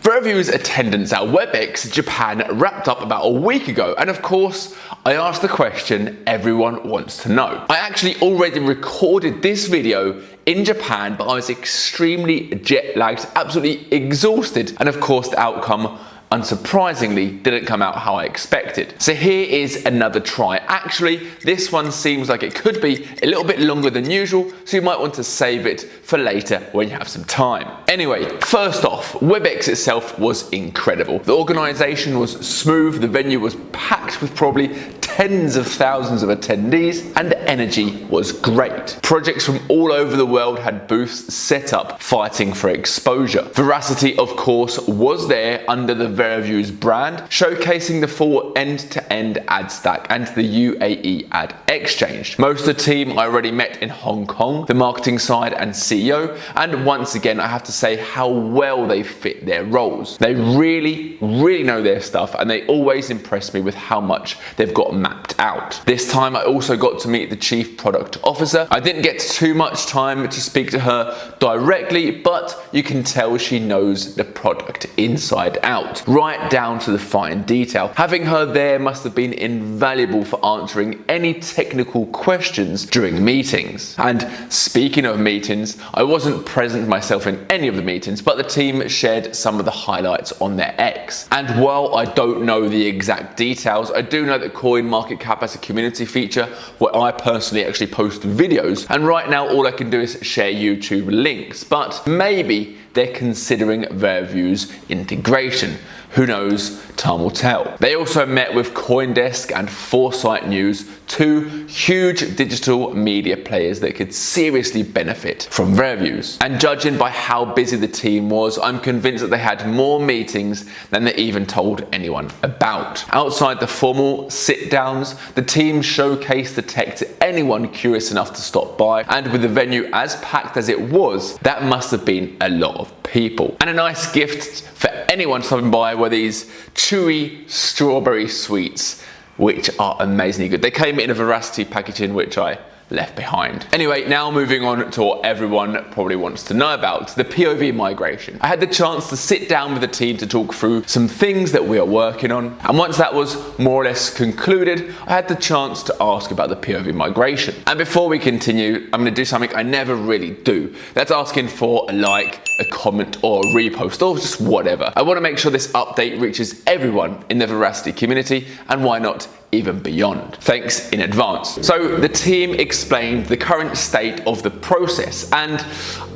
VeraViews attendance at WebX Japan wrapped up about a week ago, and of course, I asked the question everyone wants to know. I actually already recorded this video in Japan, but I was extremely jet lagged, absolutely exhausted, and of course the outcome, unsurprisingly, didn't come out how I expected. So here is another try. Actually, this one seems like it could be a little bit longer than usual, so you might want to save it for later when you have some time. Anyway, first off, WebX itself was incredible. The organization was smooth, the venue was packed with probably tens of thousands of attendees, and the energy was great. Projects from all over the world had booths set up fighting for exposure. Verasity, of course, was there under the VeraViews brand, showcasing the full end-to-end ad stack and the UAE Ad Exchange. Most of the team I already met in Hong Kong, the marketing side and CEO, and once again I have to say how well they fit their roles. They really know their stuff, and they always impress me with how much they've got mapped out. This time I also got to meet the Chief Product Officer. I didn't get too much time to speak to her directly, but you can tell she knows the product inside out, right down to the fine detail. Having her there must have been invaluable for answering any technical questions during meetings. And speaking of meetings, I wasn't present myself in any of the meetings, but the team shared some of the highlights on their X. And while I don't know the exact details, I do know that CoinMarketCap has a community feature where I personally actually post videos, and right now all I can do is share YouTube links, but maybe they're considering VeraViews integration. Who knows? Time will tell. They also met with CoinDesk and Foresight News, two huge digital media players that could seriously benefit from VeraViews. And judging by how busy the team was, I'm convinced that they had more meetings than they even told anyone about. Outside the formal sit-downs, the team showcased the tech to anyone curious enough to stop by, and with the venue as packed as it was, that must have been a lot of people. And a nice gift for anyone stopping by were these chewy strawberry sweets, which are amazingly good. They came in a Verasity packaging, which I left behind. Anyway, now moving on to what everyone probably wants to know about, the POV migration. I had the chance to sit down with the team to talk through some things that we are working on, and once that was more or less concluded, I had the chance to ask about the POV migration. And before we continue, I'm going to do something I never really do. That's asking for a like, a comment, or a repost, or just whatever. I want to make sure this update reaches everyone in the Verasity community, and why not even beyond. Thanks in advance. So the team explained the current state of the process, and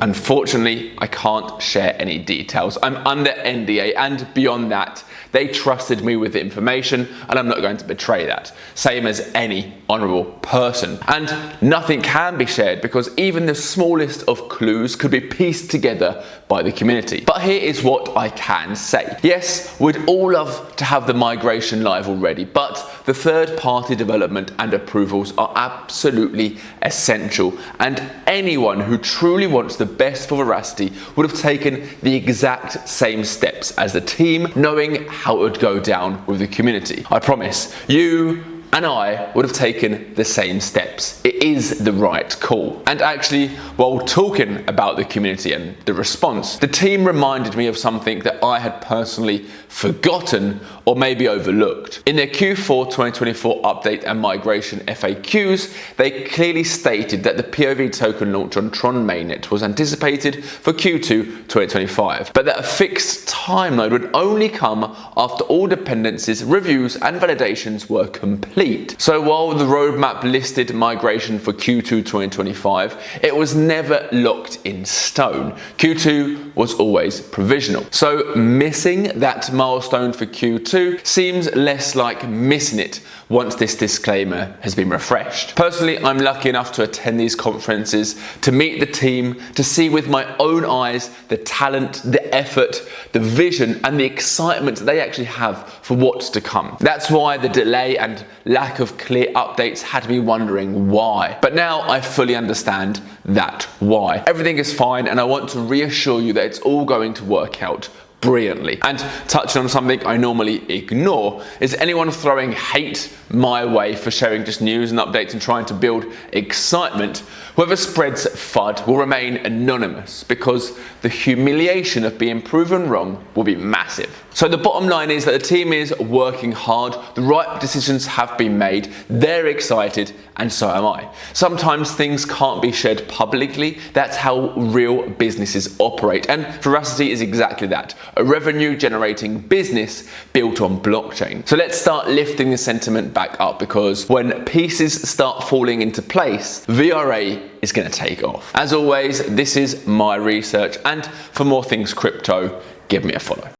unfortunately I can't share any details. I'm under NDA, and beyond that, they trusted me with the information, and I'm not going to betray that. Same as any honorable person. And nothing can be shared because even the smallest of clues could be pieced together by the community. But here is what I can say. Yes, we'd all love to have the migration live already, but the third-party development and approvals are absolutely essential, and anyone who truly wants the best for Verasity would have taken the exact same steps as the team, knowing how it would go down with the community. I promise, you and I would have taken the same steps. It is the right call. And actually, while talking about the community and the response, the team reminded me of something that I had personally forgotten or maybe overlooked. In their Q4 2024 update and migration FAQs, they clearly stated that the POV token launch on Tron mainnet was anticipated for Q2 2025, but that a fixed timeline would only come after all dependencies, reviews, and validations were complete. So while the roadmap listed migration for Q2 2025, it was never locked in stone. Q2 was always provisional. So missing that milestone for Q2 seems less like missing it once this disclaimer has been refreshed. Personally, I'm lucky enough to attend these conferences, to meet the team, to see with my own eyes the talent, the effort, the vision, and the excitement they actually have for what's to come. That's why the delay and lack of clear updates had me wondering why. But now I fully understand that why. Everything is fine, and I want to reassure you that it's all going to work out brilliantly. And touching on something I normally ignore is anyone throwing hate my way for sharing just news and updates and trying to build excitement. Whoever spreads FUD will remain anonymous because the humiliation of being proven wrong will be massive. So the bottom line is that the team is working hard, the right decisions have been made, they're excited, and so am I. Sometimes things can't be shared publicly, that's how real businesses operate, and Verasity is exactly that, a revenue generating business built on blockchain. So let's start lifting the sentiment back up, because when pieces start falling into place, VRA is going to take off. As always, this is my research, and for more things crypto, give me a follow.